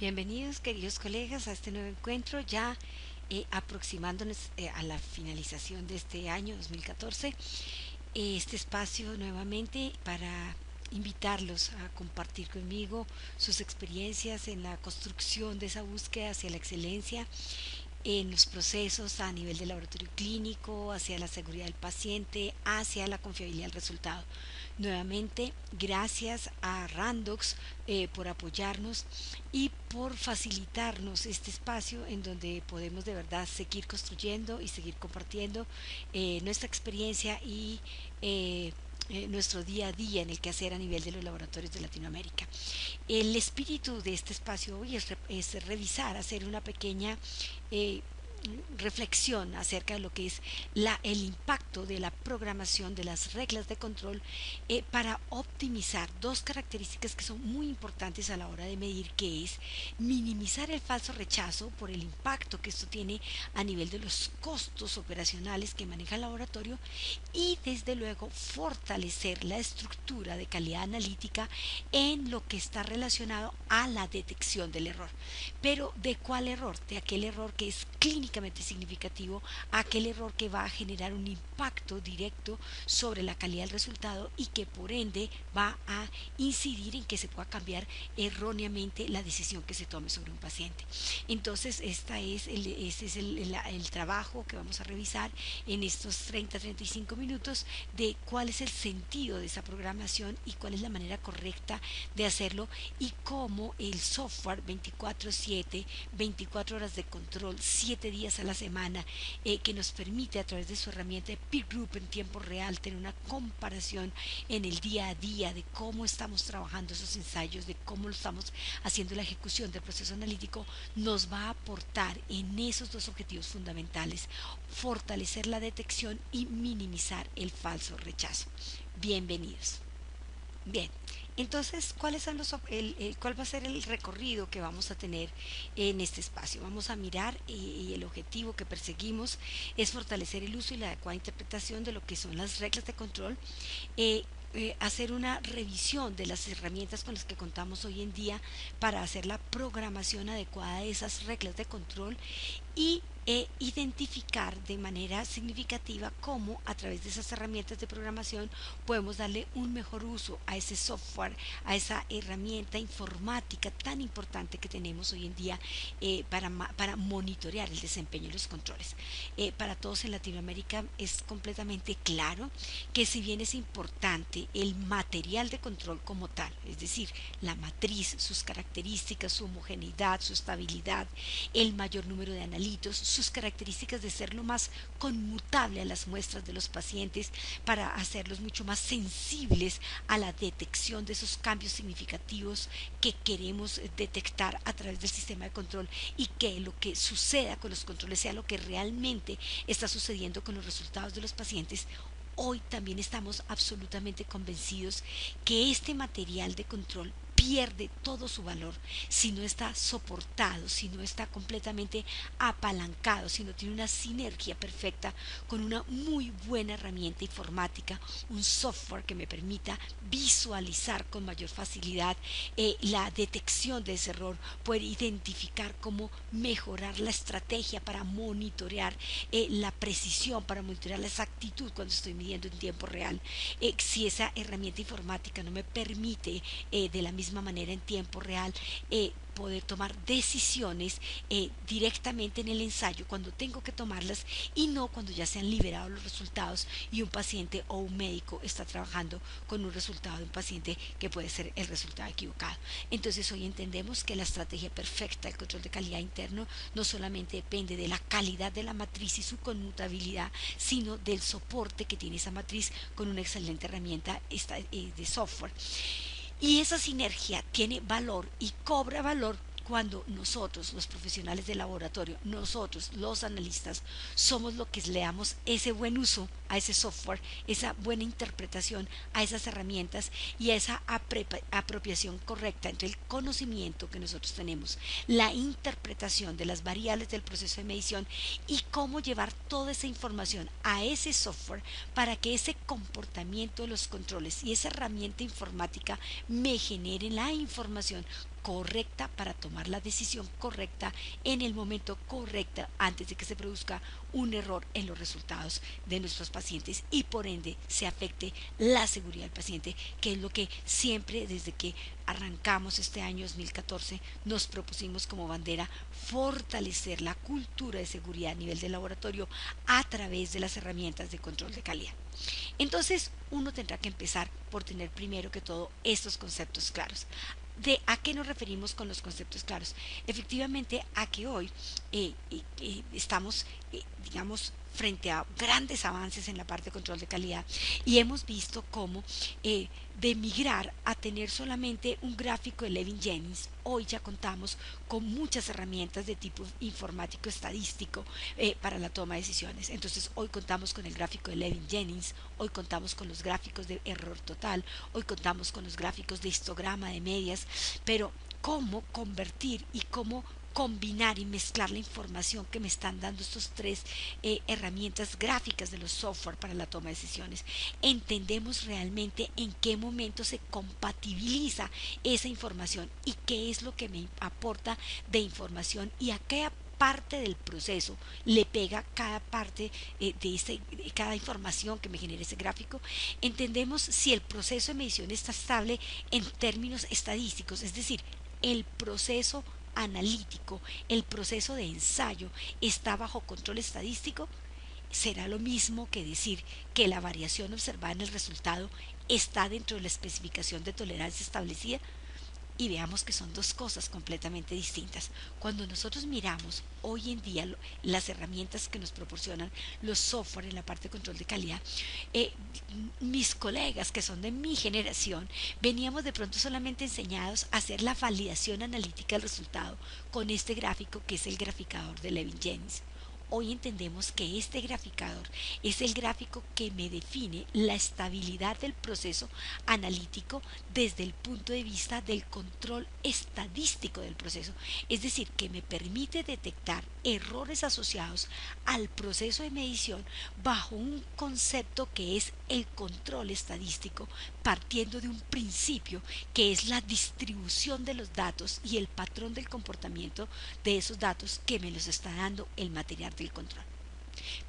Bienvenidos, queridos colegas, a este nuevo encuentro, ya aproximándonos a la finalización de este año 2014. Este espacio nuevamente para invitarlos a compartir conmigo sus experiencias en la construcción de esa búsqueda hacia la excelencia en los procesos a nivel de laboratorio clínico, hacia la seguridad del paciente, hacia la confiabilidad del resultado. Nuevamente, gracias a Randox por apoyarnos y por facilitarnos este espacio en donde podemos de verdad seguir construyendo y seguir compartiendo nuestra experiencia y nuestro día a día en el quehacer a nivel de los laboratorios de Latinoamérica. El espíritu de este espacio hoy es revisar, hacer una pequeña eh, reflexión acerca de lo que es el impacto de la programación de las reglas de control para optimizar dos características que son muy importantes a la hora de medir, que es minimizar el falso rechazo por el impacto que esto tiene a nivel de los costos operacionales que maneja el laboratorio, y desde luego fortalecer la estructura de calidad analítica en lo que está relacionado a la detección del error. Pero ¿de cuál error? De aquel error que es clínicamente significativo, aquel error que va a generar un impacto directo sobre la calidad del resultado y que por ende va a incidir en que se pueda cambiar erróneamente la decisión que se tome sobre un paciente. Entonces, este es el trabajo que vamos a revisar en estos 30-35 minutos, de cuál es el sentido de esa programación y cuál es la manera correcta de hacerlo, y cómo el software 24/7, 24 horas de control, 7 días a la semana, que nos permite a través de su herramienta de peer group en tiempo real tener una comparación en el día a día de cómo estamos trabajando esos ensayos, de cómo lo estamos haciendo la ejecución del proceso analítico, nos va a aportar en esos dos objetivos fundamentales: fortalecer la detección y minimizar el falso rechazo. Bienvenidos. Bien, entonces, ¿cuál va a ser el recorrido que vamos a tener en este espacio? Vamos a mirar, y el objetivo que perseguimos es fortalecer el uso y la adecuada interpretación de lo que son las reglas de control, hacer una revisión de las herramientas con las que contamos hoy en día para hacer la programación adecuada de esas reglas de control, y identificar de manera significativa cómo a través de esas herramientas de programación podemos darle un mejor uso a ese software, a esa herramienta informática tan importante que tenemos hoy en día para monitorear el desempeño de los controles. Para todos en Latinoamérica es completamente claro que, si bien es importante el material de control como tal, es decir, la matriz, sus características, su homogeneidad, su estabilidad, el mayor número de analitos, sus características de ser lo más conmutable a las muestras de los pacientes para hacerlos mucho más sensibles a la detección de esos cambios significativos que queremos detectar a través del sistema de control, y que lo que suceda con los controles sea lo que realmente está sucediendo con los resultados de los pacientes. Hoy también estamos absolutamente convencidos que este material de control pierde todo su valor si no está soportado, si no está completamente apalancado, si no tiene una sinergia perfecta con una muy buena herramienta informática, un software que me permita visualizar con mayor facilidad la detección de ese error, poder identificar cómo mejorar la estrategia para monitorear la precisión, para monitorear la exactitud cuando estoy midiendo en tiempo real. Si esa herramienta informática no me permite de la misma manera en tiempo real poder tomar decisiones directamente en el ensayo, cuando tengo que tomarlas, y no cuando ya se han liberado los resultados y un paciente o un médico está trabajando con un resultado de un paciente que puede ser el resultado equivocado. Entonces, hoy entendemos que la estrategia perfecta del control de calidad interno no solamente depende de la calidad de la matriz y su conmutabilidad, sino del soporte que tiene esa matriz con una excelente herramienta de software. Y esa sinergia tiene valor y cobra valor cuando nosotros, los profesionales de laboratorio, nosotros, los analistas, somos los que le damos ese buen uso a ese software, esa buena interpretación a esas herramientas, y a esa apropiación correcta entre el conocimiento que nosotros tenemos, la interpretación de las variables del proceso de medición, y cómo llevar toda esa información a ese software para que ese comportamiento de los controles y esa herramienta informática me genere la información correcta para tomar la decisión correcta en el momento correcto antes de que se produzca un error en los resultados de nuestros pacientes y por ende se afecte la seguridad del paciente, que es lo que siempre desde que arrancamos este año 2014 nos propusimos como bandera: fortalecer la cultura de seguridad a nivel de laboratorio a través de las herramientas de control de calidad. Entonces uno tendrá que empezar por tener primero que todo estos conceptos claros. ¿De a qué nos referimos con los conceptos claros? Efectivamente a que hoy estamos, digamos, frente a grandes avances en la parte de control de calidad y hemos visto cómo de migrar a tener solamente un gráfico de Levin-Jennings, hoy ya contamos con muchas herramientas de tipo informático estadístico para la toma de decisiones. Entonces hoy contamos con el gráfico de Levin-Jennings, hoy contamos con los gráficos de error total, hoy contamos con los gráficos de histograma de medias, pero cómo convertir y cómo combinar y mezclar la información que me están dando estos tres herramientas gráficas de los software para la toma de decisiones. Entendemos realmente en qué momento se compatibiliza esa información y qué es lo que me aporta de información y a qué parte del proceso le pega cada parte de cada información que me genera ese gráfico. Entendemos si el proceso de medición está estable en términos estadísticos, es decir, el proceso analítico, el proceso de ensayo está bajo control estadístico. Será lo mismo que decir que la variación observada en el resultado está dentro de la especificación de tolerancia establecida. Y veamos que son dos cosas completamente distintas. Cuando nosotros miramos hoy en día las herramientas que nos proporcionan los software en la parte de control de calidad, mis colegas que son de mi generación veníamos de pronto solamente enseñados a hacer la validación analítica del resultado con este gráfico que es el graficador de Levin-Jennings. Hoy entendemos que este graficador es el gráfico que me define la estabilidad del proceso analítico desde el punto de vista del control estadístico del proceso, es decir, que me permite detectar errores asociados al proceso de medición bajo un concepto que es el control estadístico, partiendo de un principio que es la distribución de los datos y el patrón del comportamiento de esos datos que me los está dando el material del control.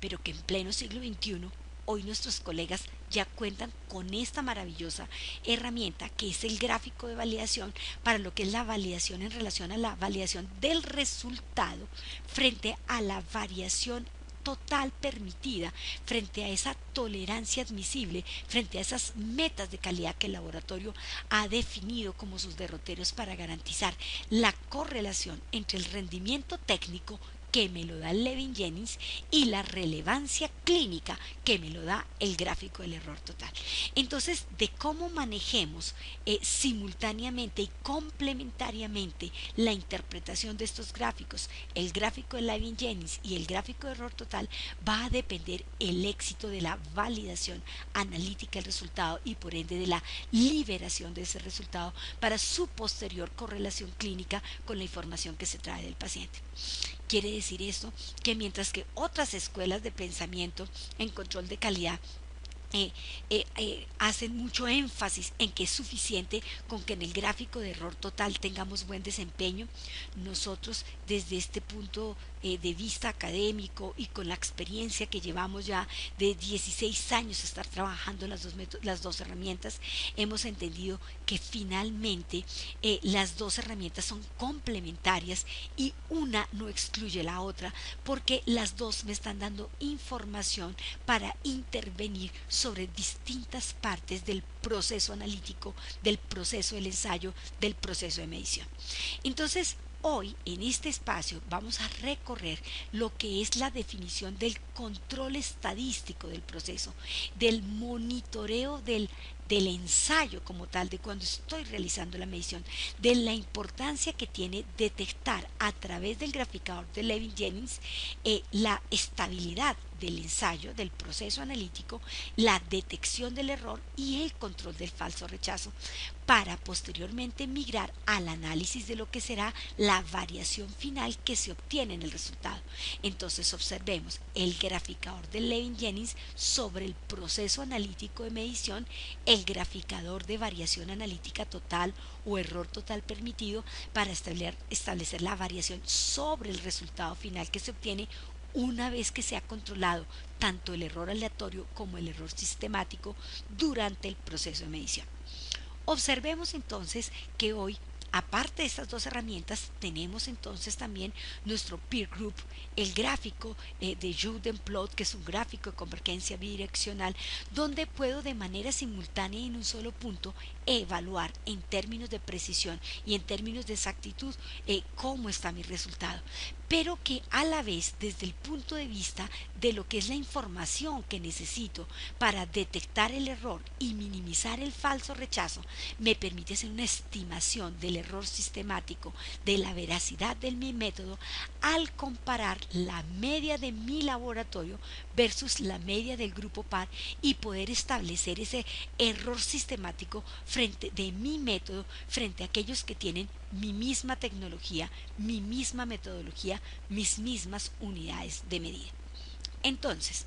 Pero que en pleno siglo XXI hoy nuestros colegas ya cuentan con esta maravillosa herramienta que es el gráfico de validación para lo que es la validación en relación a la validación del resultado frente a la variación total permitida, frente a esa tolerancia admisible, frente a esas metas de calidad que el laboratorio ha definido como sus derroteros para garantizar la correlación entre el rendimiento técnico que me lo da Levin-Jennings y la relevancia clínica que me lo da el gráfico del error total. Entonces, de cómo manejemos simultáneamente y complementariamente la interpretación de estos gráficos, el gráfico de Levin-Jennings y el gráfico de error total, va a depender el éxito de la validación analítica del resultado y por ende de la liberación de ese resultado para su posterior correlación clínica con la información que se trae del paciente. Quiere decir esto que mientras que otras escuelas de pensamiento en control de calidad hacen mucho énfasis en que es suficiente con que en el gráfico de error total tengamos buen desempeño, nosotros desde este punto de vista académico y con la experiencia que llevamos ya de 16 años estar trabajando las dos herramientas, hemos entendido que finalmente las dos herramientas son complementarias y una no excluye la otra porque las dos me están dando información para intervenir sobre distintas partes del proceso analítico, del proceso del ensayo, del proceso de medición. Entonces, hoy en este espacio vamos a recorrer lo que es la definición del control estadístico del proceso, del monitoreo del ensayo como tal, de cuando estoy realizando la medición, de la importancia que tiene detectar a través del graficador de Levin-Jennings la estabilidad del ensayo, del proceso analítico, la detección del error y el control del falso rechazo, para posteriormente migrar al análisis de lo que será la variación final que se obtiene en el resultado. Entonces observemos el graficador de Levin-Jennings sobre el proceso analítico de medición, el al graficador de variación analítica total o error total permitido para establecer la variación sobre el resultado final que se obtiene una vez que se ha controlado tanto el error aleatorio como el error sistemático durante el proceso de medición. Observemos entonces que hoy, aparte de estas dos herramientas, tenemos entonces también nuestro peer group, el gráfico de Judenplot, que es un gráfico de convergencia bidireccional, donde puedo de manera simultánea y en un solo punto evaluar en términos de precisión y en términos de exactitud cómo está mi resultado, pero que a la vez desde el punto de vista de lo que es la información que necesito para detectar el error y minimizar el falso rechazo, me permite hacer una estimación del error sistemático, de la veracidad de mi método, al comparar la media de mi laboratorio versus la media del grupo par y poder establecer ese error sistemático frente de mi método frente a aquellos que tienen mi misma tecnología, mi misma metodología, mis mismas unidades de medida. Entonces,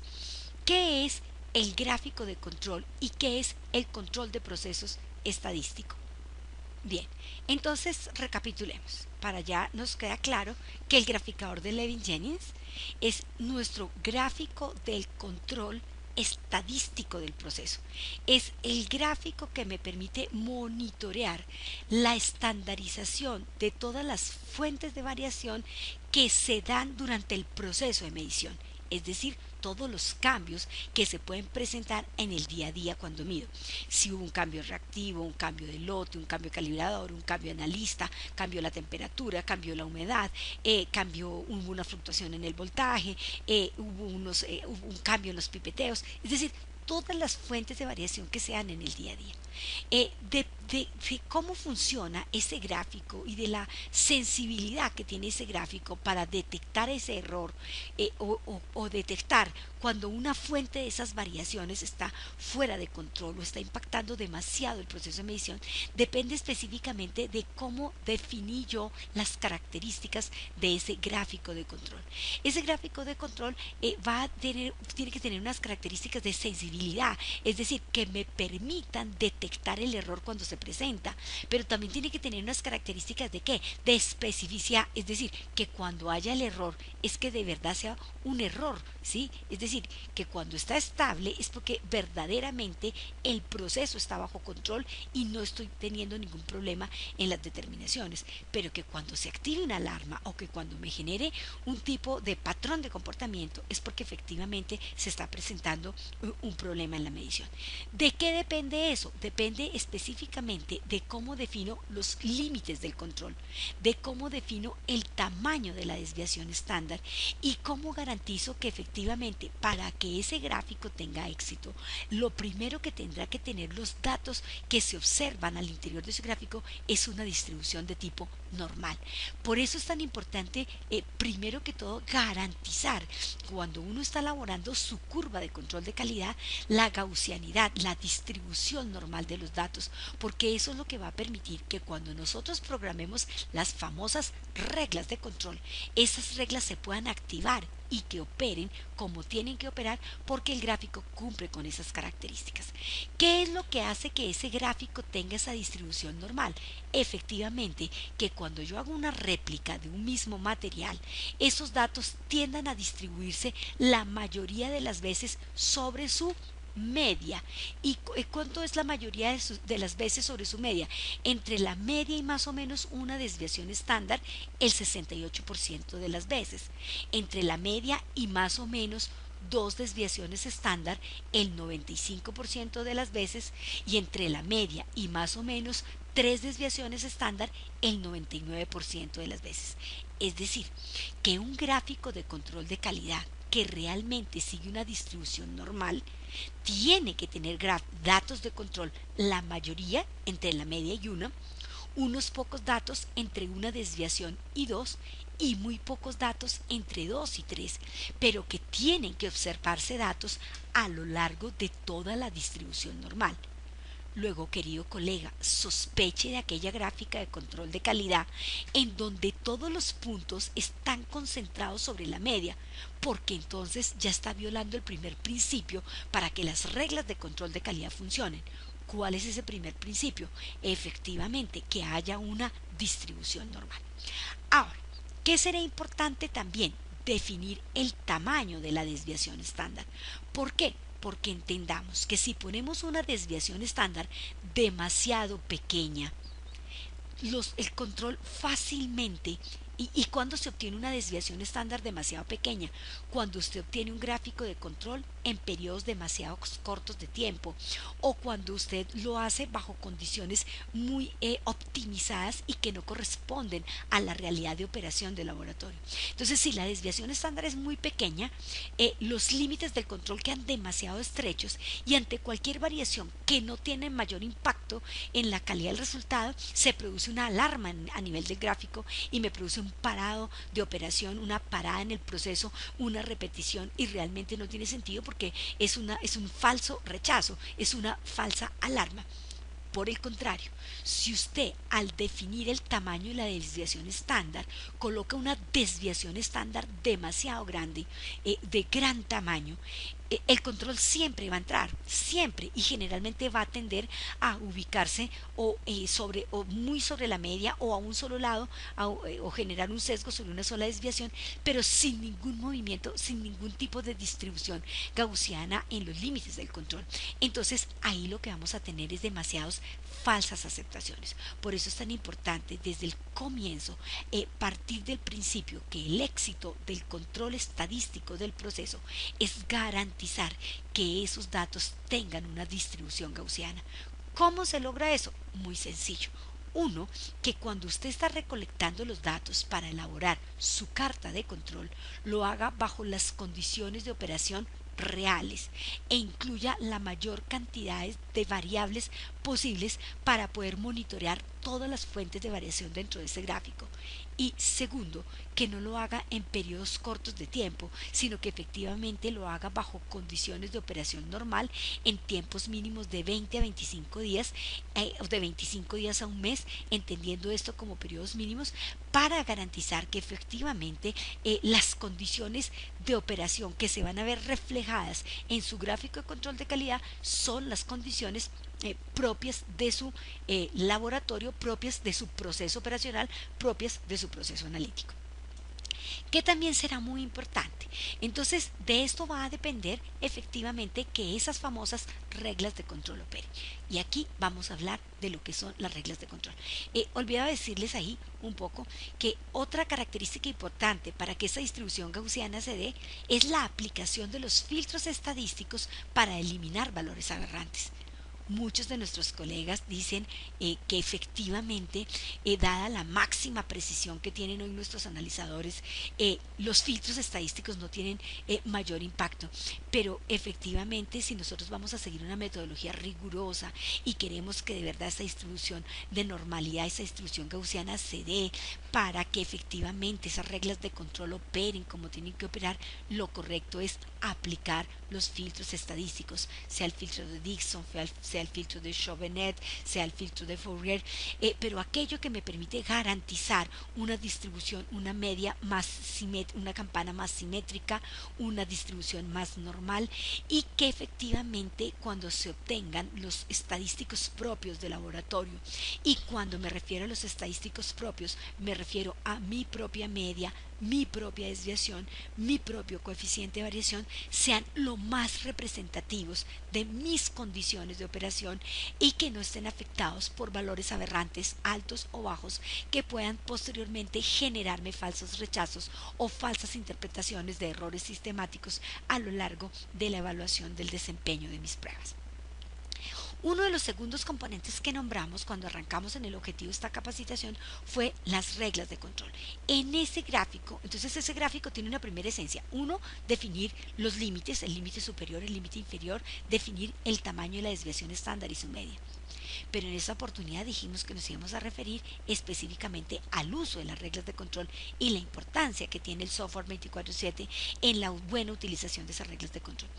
¿qué es el gráfico de control y qué es el control de procesos estadístico? Bien, entonces recapitulemos. Para ya nos queda claro que el graficador de Levin-Jennings es nuestro gráfico del control estadístico del proceso. Es el gráfico que me permite monitorear la estandarización de todas las fuentes de variación que se dan durante el proceso de medición, es decir, todos los cambios que se pueden presentar en el día a día cuando mido. Si hubo un cambio reactivo, un cambio de lote, un cambio de calibrador, un cambio de analista, cambió la temperatura, cambió la humedad, hubo una fluctuación en el voltaje, hubo un cambio en los pipeteos, es decir, todas las fuentes de variación que se dan en el día a día. De cómo funciona ese gráfico y de la sensibilidad que tiene ese gráfico para detectar ese error o detectar cuando una fuente de esas variaciones está fuera de control o está impactando demasiado el proceso de medición, depende específicamente de cómo definí yo las características de ese gráfico de control. Ese gráfico de control tiene que tener unas características de sensibilidad, es decir, que me permitan detectar el error cuando se presenta, pero también tiene que tener unas características de ¿qué? De especificidad, es decir, que cuando haya el error es que de verdad sea un error, ¿sí? Es decir, que cuando está estable es porque verdaderamente el proceso está bajo control y no estoy teniendo ningún problema en las determinaciones, pero que cuando se active una alarma o que cuando me genere un tipo de patrón de comportamiento es porque efectivamente se está presentando un problema en la medición. ¿De qué depende eso? Depende específicamente de cómo defino los límites del control, de cómo defino el tamaño de la desviación estándar y cómo garantizo que efectivamente para que ese gráfico tenga éxito, lo primero que tendrá que tener los datos que se observan al interior de ese gráfico es una distribución de tipo normal. Por eso es tan importante, primero que todo, garantizar cuando uno está elaborando su curva de control de calidad, la gaussianidad, la distribución normal de los datos, porque eso es lo que va a permitir que cuando nosotros programemos las famosas reglas de control, esas reglas se puedan activar y que operen como tienen que operar porque el gráfico cumple con esas características. ¿Qué es lo que hace que ese gráfico tenga esa distribución normal? Efectivamente, que cuando yo hago una réplica de un mismo material, esos datos tiendan a distribuirse la mayoría de las veces sobre su media. ¿Y cuánto es la mayoría de las veces sobre su media? Entre la media y más o menos una desviación estándar, el 68% de las veces. Entre la media y más o menos dos desviaciones estándar, el 95% de las veces. Y entre la media y más o menos tres desviaciones estándar, el 99% de las veces. Es decir, que un gráfico de control de calidad que realmente sigue una distribución normal tiene que tener datos de control, la mayoría entre la media y unos pocos datos entre una desviación y dos, y muy pocos datos entre 2 y 3, pero que tienen que observarse datos a lo largo de toda la distribución normal. Luego, querido colega, sospeche de aquella gráfica de control de calidad en donde todos los puntos están concentrados sobre la media, porque entonces ya está violando el primer principio para que las reglas de control de calidad funcionen. ¿Cuál es ese primer principio? Efectivamente, que haya una distribución normal. Ahora, ¿qué será importante también? Definir el tamaño de la desviación estándar. ¿Por qué? Porque entendamos que si ponemos una desviación estándar demasiado pequeña, el control fácilmente y cuando se obtiene una desviación estándar demasiado pequeña, cuando usted obtiene un gráfico de control en periodos demasiado cortos de tiempo o cuando usted lo hace bajo condiciones muy optimizadas y que no corresponden a la realidad de operación del laboratorio. Entonces, si la desviación estándar es muy pequeña, los límites del control quedan demasiado estrechos y ante cualquier variación que no tiene mayor impacto en la calidad del resultado, se produce una alarma a nivel del gráfico y me produce un parado de operación, una parada en el proceso, una repetición y realmente no tiene sentido porque es un falso rechazo, es una falsa alarma. Por el contrario, si usted al definir el tamaño de la desviación estándar coloca una desviación estándar demasiado grande, de gran tamaño, el control siempre va a entrar, siempre, y generalmente va a tender a ubicarse o muy sobre la media o a un solo lado o generar un sesgo sobre una sola desviación, pero sin ningún movimiento, sin ningún tipo de distribución gaussiana en los límites del control. Entonces ahí lo que vamos a tener es demasiadas falsas aceptaciones. Por eso es tan importante desde el comienzo partir del principio que el éxito del control estadístico del proceso es garantizar que esos datos tengan una distribución gaussiana. ¿Cómo se logra eso? Muy sencillo. Uno, que cuando usted está recolectando los datos para elaborar su carta de control, lo haga bajo las condiciones de operación reales e incluya la mayor cantidad de variables posibles para poder monitorear todas las fuentes de variación dentro de ese gráfico. Y segundo, que no lo haga en periodos cortos de tiempo, sino que efectivamente lo haga bajo condiciones de operación normal en tiempos mínimos de 20 a 25 días, de 25 días a un mes, entendiendo esto como periodos mínimos, para garantizar que efectivamente las condiciones de operación que se van a ver reflejadas en su gráfico de control de calidad son las condiciones propias de su laboratorio, propias de su proceso operacional, propias de su proceso analítico, que también será muy importante. Entonces, de esto va a depender efectivamente que esas famosas reglas de control operen. Y aquí vamos a hablar de lo que son las reglas de control. Olvidaba decirles ahí un poco que otra característica importante para que esa distribución gaussiana se dé es la aplicación de los filtros estadísticos para eliminar valores aberrantes. Muchos de nuestros colegas dicen que efectivamente, dada la máxima precisión que tienen hoy nuestros analizadores, los filtros estadísticos no tienen mayor impacto. Pero efectivamente, si nosotros vamos a seguir una metodología rigurosa y queremos que de verdad esa distribución de normalidad, esa distribución gaussiana se dé para que efectivamente esas reglas de control operen como tienen que operar, lo correcto es aplicar los filtros estadísticos, sea el filtro de Dixon, sea el filtro de Chauvenet, sea el filtro de Fourier, pero aquello que me permite garantizar una distribución, una media más una campana más simétrica, una distribución más normal y que efectivamente cuando se obtengan los estadísticos propios del laboratorio, y cuando me refiero a los estadísticos propios me refiero a mi propia media, mi propia desviación, mi propio coeficiente de variación, sean lo más representativos de mis condiciones de operación y que no estén afectados por valores aberrantes altos o bajos que puedan posteriormente generarme falsos rechazos o falsas interpretaciones de errores sistemáticos a lo largo de la evaluación del desempeño de mis pruebas. Uno de los segundos componentes que nombramos cuando arrancamos en el objetivo de esta capacitación fue las reglas de control. En ese gráfico, entonces ese gráfico tiene una primera esencia. Uno, definir los límites, el límite superior, el límite inferior, definir el tamaño de la desviación estándar y su media. Pero en esta oportunidad dijimos que nos íbamos a referir específicamente al uso de las reglas de control y la importancia que tiene el software 24/7 en la buena utilización de esas reglas de control.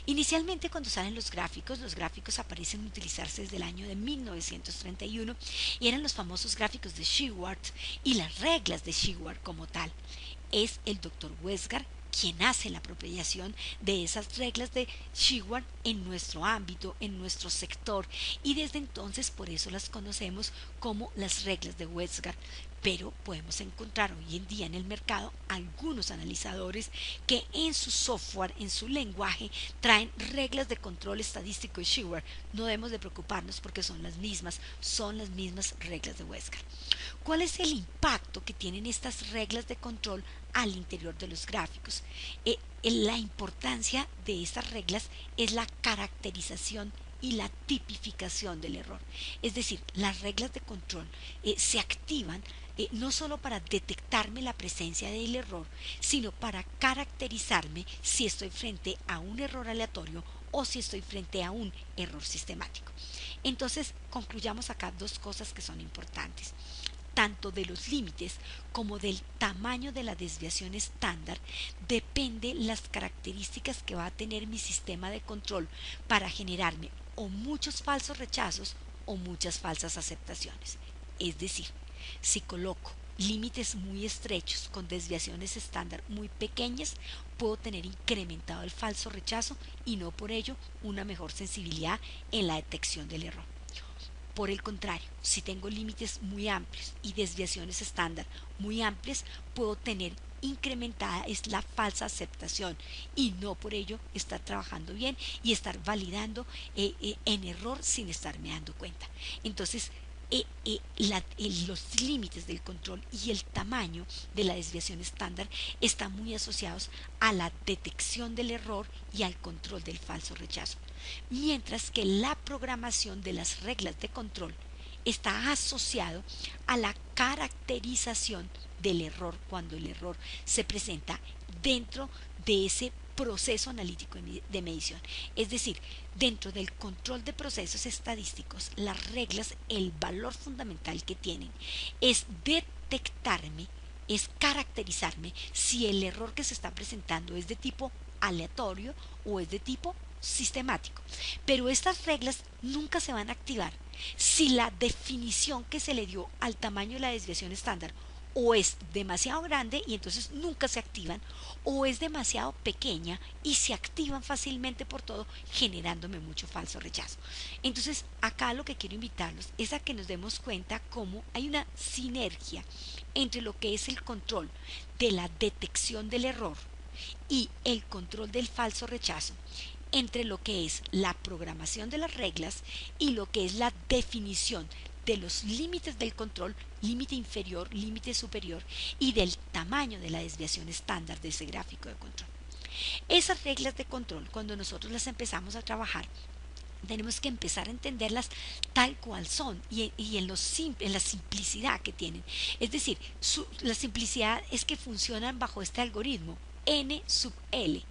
Inicialmente, cuando salen los gráficos aparecen utilizarse desde el año de 1931 y eran los famosos gráficos de Shewhart y las reglas de Shewhart como tal. Es el doctor Westgard quien hace la apropiación de esas reglas de Shewhart en nuestro ámbito, en nuestro sector, y desde entonces por eso las conocemos como las reglas de Westgard. Pero podemos encontrar hoy en día en el mercado algunos analizadores que en su software, en su lenguaje, traen reglas de control estadístico de Shewhart. No debemos de preocuparnos porque son las mismas reglas de Westgard. ¿Cuál es el impacto que tienen estas reglas de control al interior de los gráficos? La importancia de estas reglas es la caracterización y la tipificación del error. Es decir, las reglas de control se activan no solo para detectarme la presencia del error, sino para caracterizarme si estoy frente a un error aleatorio o si estoy frente a un error sistemático. Entonces, concluyamos acá dos cosas que son importantes. Tanto de los límites como del tamaño de la desviación estándar depende las características que va a tener mi sistema de control para generarme o muchos falsos rechazos o muchas falsas aceptaciones. Es decir, si coloco límites muy estrechos con desviaciones estándar muy pequeñas, puedo tener incrementado el falso rechazo y no por ello una mejor sensibilidad en la detección del error. Por el contrario, si tengo límites muy amplios y desviaciones estándar muy amplias, puedo tener incrementada es la falsa aceptación y no por ello estar trabajando bien y estar validando en error sin estarme dando cuenta. Entonces, los límites del control y el tamaño de la desviación estándar están muy asociados a la detección del error y al control del falso rechazo, mientras que la programación de las reglas de control está asociado a la caracterización del error cuando el error se presenta dentro de ese proceso analítico de medición. Es decir, dentro del control de procesos estadísticos, las reglas, el valor fundamental que tienen es detectarme, es caracterizarme si el error que se está presentando es de tipo aleatorio o es de tipo sistemático. Pero estas reglas nunca se van a activar si la definición que se le dio al tamaño de la desviación estándar o es demasiado grande y entonces nunca se activan, o es demasiado pequeña y se activan fácilmente por todo, generándome mucho falso rechazo. Entonces, acá lo que quiero invitarlos es a que nos demos cuenta cómo hay una sinergia entre lo que es el control de la detección del error y el control del falso rechazo, entre lo que es la programación de las reglas y lo que es la definición de los límites del control, límite inferior, límite superior, y del tamaño de la desviación estándar de ese gráfico de control. Esas reglas de control, cuando nosotros las empezamos a trabajar, tenemos que empezar a entenderlas tal cual son y en la simplicidad que tienen. Es decir, la simplicidad es que funcionan bajo este algoritmo N sub L,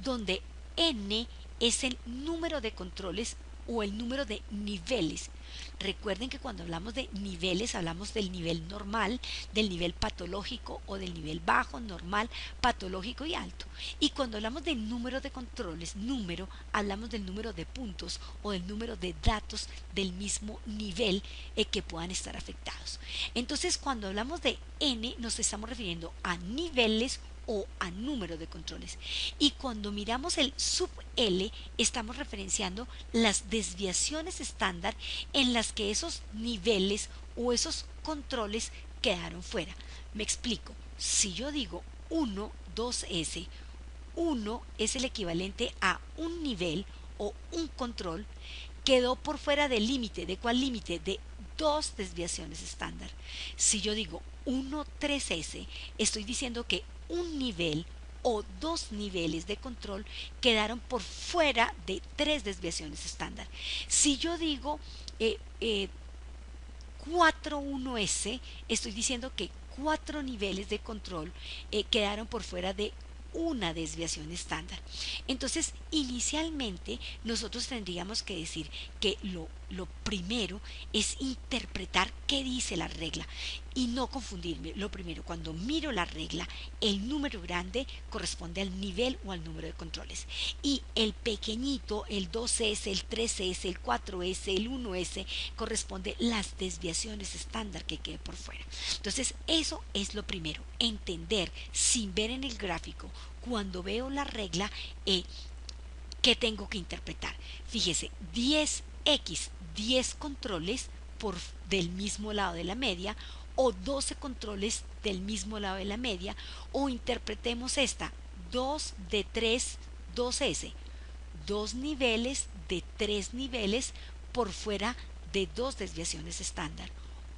donde N es el número de controles o el número de niveles. Recuerden que cuando hablamos de niveles hablamos del nivel normal, del nivel patológico o del nivel bajo, normal, patológico y alto. Y cuando hablamos de número de controles, hablamos del número de puntos o del número de datos del mismo nivel que puedan estar afectados. Entonces, cuando hablamos de N nos estamos refiriendo a niveles o a número de controles. Y cuando miramos el sub L, estamos referenciando las desviaciones estándar en las que esos niveles o esos controles quedaron fuera. Me explico. Si yo digo 1, 2S, 1 es el equivalente a un nivel o un control, quedó por fuera del límite. ¿De cuál límite? De dos desviaciones estándar. Si yo digo 1, 3S, estoy diciendo que un nivel o dos niveles de control quedaron por fuera de tres desviaciones estándar. Si yo digo 4.1s, estoy diciendo que cuatro niveles de control quedaron por fuera de una desviación estándar. Entonces, inicialmente nosotros tendríamos que decir que lo lo primero es interpretar qué dice la regla y no confundirme. Lo primero, cuando miro la regla, el número grande corresponde al nivel o al número de controles. Y el pequeñito, el 2S, el 3S, el 4S, el 1S, corresponde las desviaciones estándar que quede por fuera. Entonces, eso es lo primero, entender sin ver en el gráfico, cuando veo la regla, qué tengo que interpretar. Fíjese, 10x, 10 controles del mismo lado de la media, o 12 controles del mismo lado de la media, o interpretemos esta, 2 de 3, 2S, 2 niveles de 3 niveles por fuera de 2 desviaciones estándar,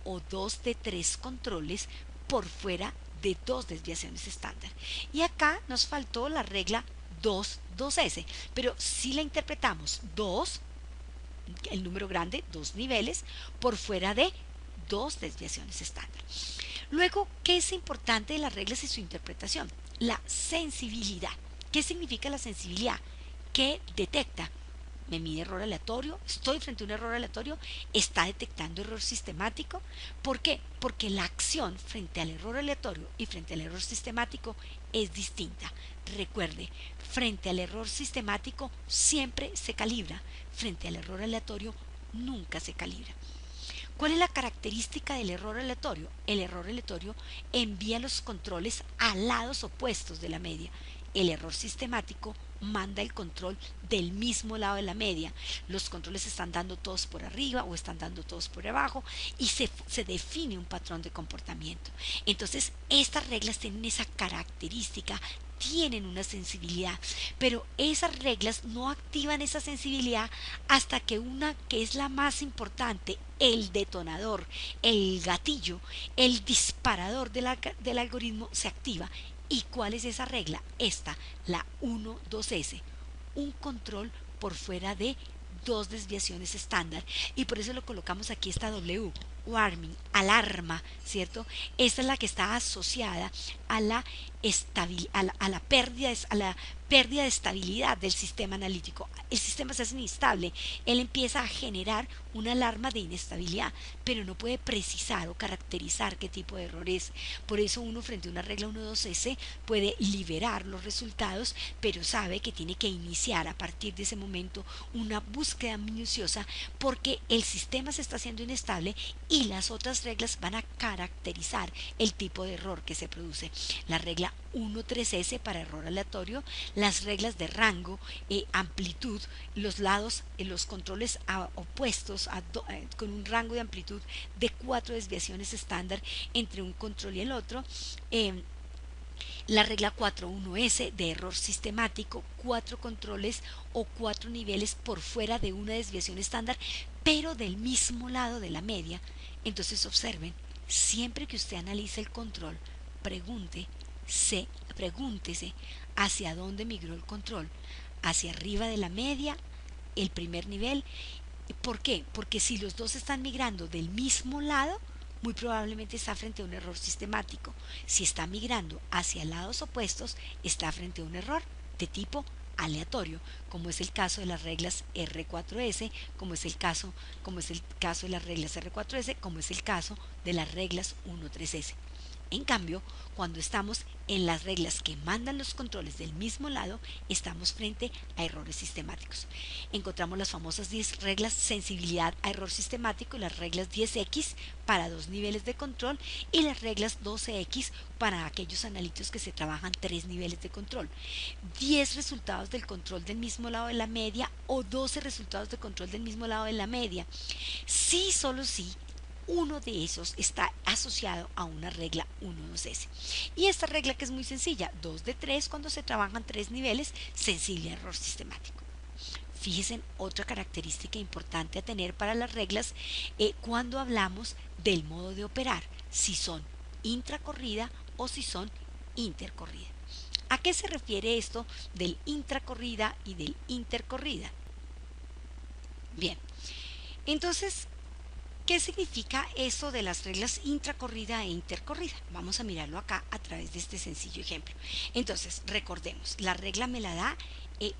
o 2 de 3 controles por fuera de 2 desviaciones estándar. Y acá nos faltó la regla 2, 2S, pero si la interpretamos 2, el número grande, 2 niveles, por fuera de 2 desviaciones estándar. Luego, ¿qué es importante de las reglas y su interpretación? La sensibilidad. ¿Qué significa la sensibilidad? ¿Qué detecta? Me mide error aleatorio, estoy frente a un error aleatorio, está detectando error sistemático. ¿Por qué? Porque la acción frente al error aleatorio y frente al error sistemático es distinta. Recuerde, frente al error sistemático siempre se calibra, frente al error aleatorio nunca se calibra. ¿Cuál es la característica del error aleatorio? El error aleatorio envía los controles a lados opuestos de la media. El error sistemático manda el control del mismo lado de la media. Los controles están dando todos por arriba o están dando todos por abajo y se define un patrón de comportamiento. Entonces, estas reglas tienen esa característica, tienen una sensibilidad, pero esas reglas no activan esa sensibilidad hasta que una que es la más importante, el detonador, el gatillo, el disparador del algoritmo se activa. ¿Y cuál es esa regla? Esta, la 1-2S, un control por fuera de 2 desviaciones estándar, y por eso lo colocamos aquí esta W, warning, alarma, ¿cierto? Esta es la que está asociada a la pérdida de estabilidad del sistema analítico. El sistema se hace inestable, él empieza a generar una alarma de inestabilidad, pero no puede precisar o caracterizar qué tipo de error es. Por eso uno frente a una regla 1-2S puede liberar los resultados, pero sabe que tiene que iniciar a partir de ese momento una búsqueda minuciosa, porque el sistema se está haciendo inestable y las otras reglas van a caracterizar el tipo de error que se produce. La regla 1-3S para error aleatorio, las reglas de rango, amplitud, los lados, los controles opuestos con un rango de amplitud de 4 desviaciones estándar entre un control y el otro. La regla 4.1S de error sistemático, 4 controles o 4 niveles por fuera de una desviación estándar, pero del mismo lado de la media. Entonces observen, siempre que usted analice el control, pregúntese hacia dónde migró el control, hacia arriba de la media, el primer nivel. ¿Por qué? Porque si los dos están migrando del mismo lado, muy probablemente está frente a un error sistemático. Si está migrando hacia lados opuestos, está frente a un error de tipo aleatorio, como es el caso de las reglas R4S, como es el caso de las reglas R4S, como es el caso de las reglas 1.3S. En cambio, cuando estamos en las reglas que mandan los controles del mismo lado, estamos frente a errores sistemáticos. Encontramos las famosas 10 reglas sensibilidad a error sistemático, las reglas 10X para 2 niveles de control y las reglas 12X para aquellos analíticos que se trabajan 3 niveles de control. 10 resultados del control del mismo lado de la media o 12 resultados de control del mismo lado de la media. Sí, solo sí, uno de esos está asociado a una regla 1-2S. Y esta regla, que es muy sencilla, 2 de 3 cuando se trabajan 3 niveles, sensible a error sistemático. Fíjense en otra característica importante a tener para las reglas cuando hablamos del modo de operar, si son intracorrida o si son intercorrida. ¿A qué se refiere esto del intracorrida y del intercorrida? Bien, entonces, ¿qué significa eso de las reglas intracorrida e intercorrida? Vamos a mirarlo acá a través de este sencillo ejemplo. Entonces, recordemos, la regla me la da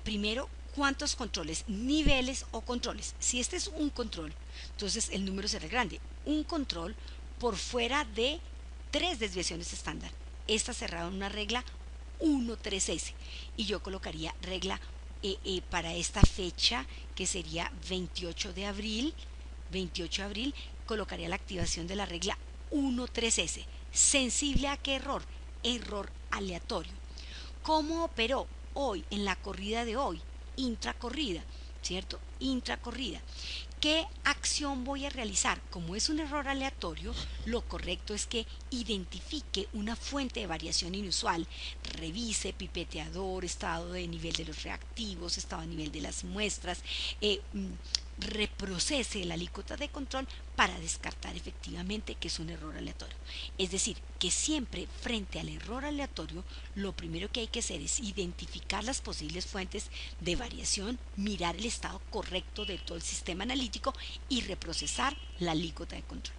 primero ¿Cuántos controles? Niveles o controles. Si este es un control, entonces el número será grande. Un control por fuera de 3 desviaciones estándar. Esta cerrada en una regla 1.3s. Y yo colocaría regla para esta fecha, que sería 28 de abril. 28 de abril, colocaría la activación de la regla 1.3s. ¿Sensible a qué error? Error aleatorio. ¿Cómo operó hoy, en la corrida de hoy? Intracorrida, ¿cierto? Intracorrida. ¿Qué acción voy a realizar? Como es un error aleatorio, lo correcto es que identifique una fuente de variación inusual, revise pipeteador, estado de nivel de los reactivos, estado de nivel de las muestras, reprocese la alícuota de control para descartar efectivamente que es un error aleatorio. Es decir, que siempre frente al error aleatorio, lo primero que hay que hacer es identificar las posibles fuentes de variación, mirar el estado correcto de todo el sistema analítico y reprocesar la alícuota de control.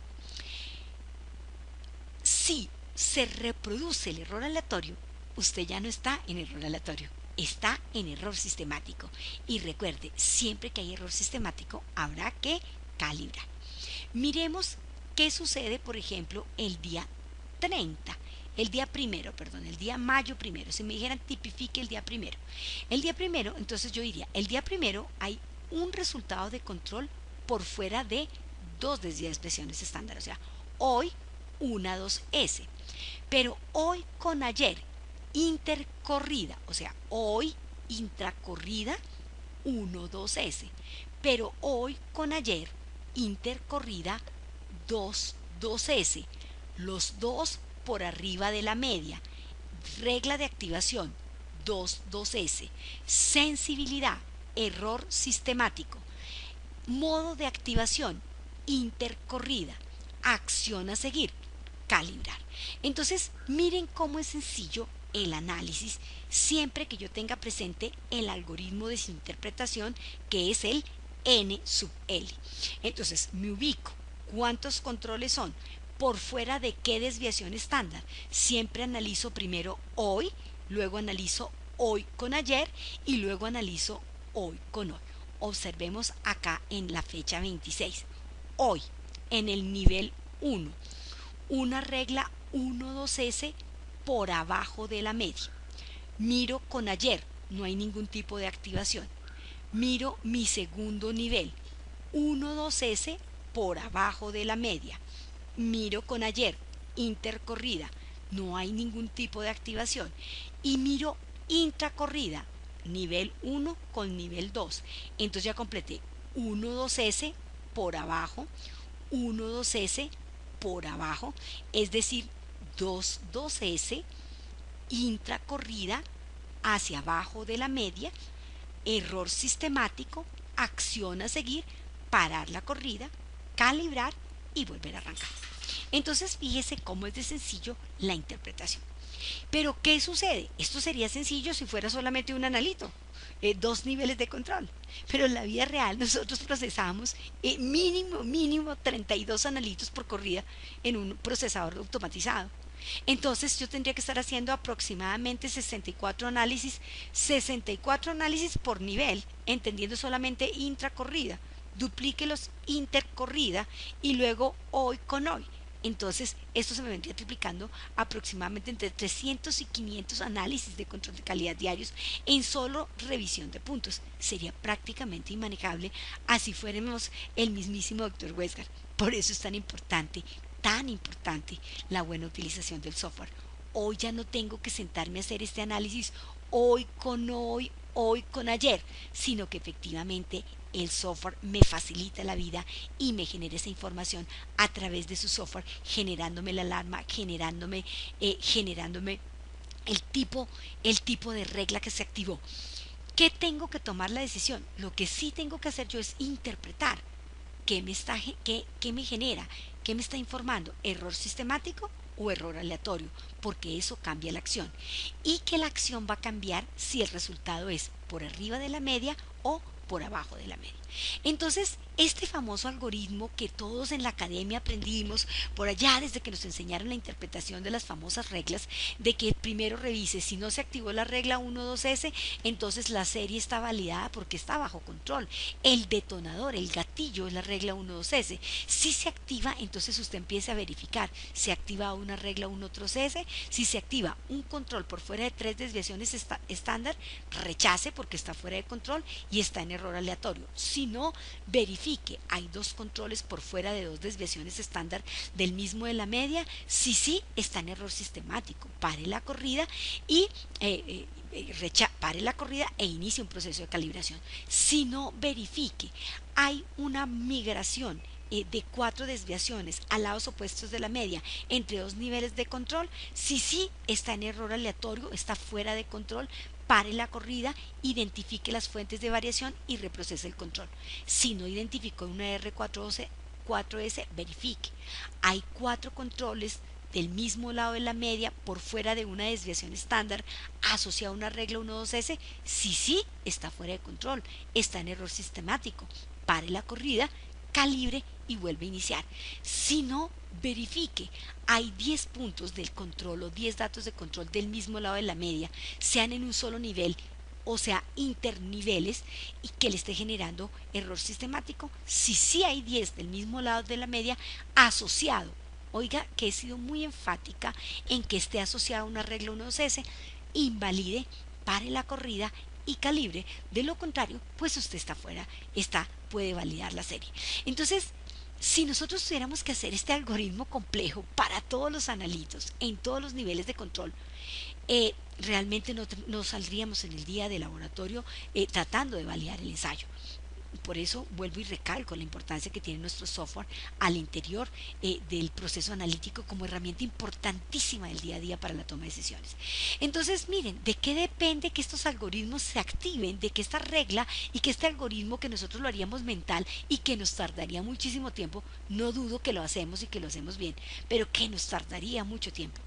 Si se reproduce el error aleatorio, usted ya no está en error aleatorio, está en error sistemático. Y recuerde, siempre que hay error sistemático habrá que calibrar. Miremos qué sucede, por ejemplo, el día 30, el día primero, perdón, el día mayo primero. Si me dijeran tipifique el día primero. El día primero, entonces yo diría, el día primero hay un resultado de control por fuera de 2 desviaciones estándar. O sea, hoy una 2S. Pero hoy con ayer, intercorrida, o sea, hoy intracorrida 1-2S. Pero hoy con ayer, intercorrida 2-2S. Los dos por arriba de la media. Regla de activación 2-2S. Sensibilidad, error sistemático. Modo de activación, intercorrida. Acción a seguir, calibrar. Entonces, miren cómo es sencillo el análisis siempre que yo tenga presente el algoritmo de su interpretación, que es el N sub L. Entonces, me ubico. ¿Cuántos controles son? ¿Por fuera de qué desviación estándar? Siempre analizo primero hoy, luego analizo hoy con ayer y luego analizo hoy con hoy. Observemos acá en la fecha 26. Hoy, en el nivel 1, una regla 1-2S por abajo de la media. Miro con ayer, no hay ningún tipo de activación. Miro mi segundo nivel, 1-2S por abajo de la media. Miro con ayer, intercorrida, no hay ningún tipo de activación. Y miro intracorrida, nivel 1 con nivel 2. Entonces ya completé 1-2S por abajo, 1-2S por abajo, es decir, 2-2S intracorrida hacia abajo de la media, error sistemático, acción a seguir, parar la corrida, calibrar y volver a arrancar. Entonces fíjese cómo es de sencillo la interpretación. Pero ¿qué sucede? Esto sería sencillo si fuera solamente un analito, 2 niveles de control. Pero en la vida real nosotros procesamos mínimo 32 analitos por corrida en un procesador automatizado. Entonces yo tendría que estar haciendo aproximadamente 64 análisis por nivel, entendiendo solamente intracorrida. Duplíquelos intercorrida y luego hoy con hoy. Entonces esto se me vendría triplicando aproximadamente entre 300 y 500 análisis de control de calidad diarios en solo revisión de puntos. Sería prácticamente inmanejable así fuéramos el mismísimo doctor Westgar. Por eso es tan importante la buena utilización del software. Hoy ya no tengo que sentarme a hacer este análisis hoy con ayer, sino que efectivamente el software me facilita la vida y me genera esa información a través de su software, generándome la alarma, generándome el tipo de regla que se activó. ¿Qué tengo que tomar la decisión? Lo que sí tengo que hacer yo es interpretar qué me genera, qué me está informando, error sistemático o error aleatorio, porque eso cambia la acción. Y que la acción va a cambiar si el resultado es por arriba de la media o por abajo de la media. Entonces, este famoso algoritmo que todos en la academia aprendimos por allá desde que nos enseñaron la interpretación de las famosas reglas, de que primero revise si no se activó la regla 1.2s, entonces la serie está validada porque está bajo control. El detonador, el gatillo es la regla 1.2s. Si se activa, entonces usted empieza a verificar. Se activa una regla 1.3s. Si se activa un control por fuera de 3 desviaciones estándar, rechace porque está fuera de control y está en error aleatorio. Si no, verifique, hay 2 controles por fuera de 2 desviaciones estándar del mismo de la media. Si sí, está en error sistemático. Pare la corrida y pare la corrida e inicie un proceso de calibración. Si no, verifique, hay una migración de 4 desviaciones a lados opuestos de la media entre 2 niveles de control. Si sí, está en error aleatorio, está fuera de control, pare la corrida, identifique las fuentes de variación y reprocese el control. Si no identificó una R4S, verifique. Hay 4 controles del mismo lado de la media por fuera de una desviación estándar asociada a una regla 1.2s. Si sí, está fuera de control, está en error sistemático, pare la corrida, calibre y vuelve a iniciar. Si no, verifique, hay 10 puntos del control o 10 datos de control del mismo lado de la media, sean en un solo nivel, o sea, interniveles, y que le esté generando error sistemático. Si sí hay 10 del mismo lado de la media asociado, oiga que he sido muy enfática en que esté asociado a una regla 1.2s, invalide, pare la corrida y calibre. De lo contrario, pues usted está fuera, puede validar la serie. Entonces, si nosotros tuviéramos que hacer este algoritmo complejo para todos los analitos, en todos los niveles de control, realmente no saldríamos en el día de laboratorio tratando de validar el ensayo. Por eso vuelvo y recalco la importancia que tiene nuestro software al interior del proceso analítico como herramienta importantísima del día a día para la toma de decisiones. Entonces, miren, ¿de qué depende que estos algoritmos se activen? De que esta regla y que este algoritmo que nosotros lo haríamos mental y que nos tardaría muchísimo tiempo, no dudo que lo hacemos y que lo hacemos bien, pero que nos tardaría mucho tiempo.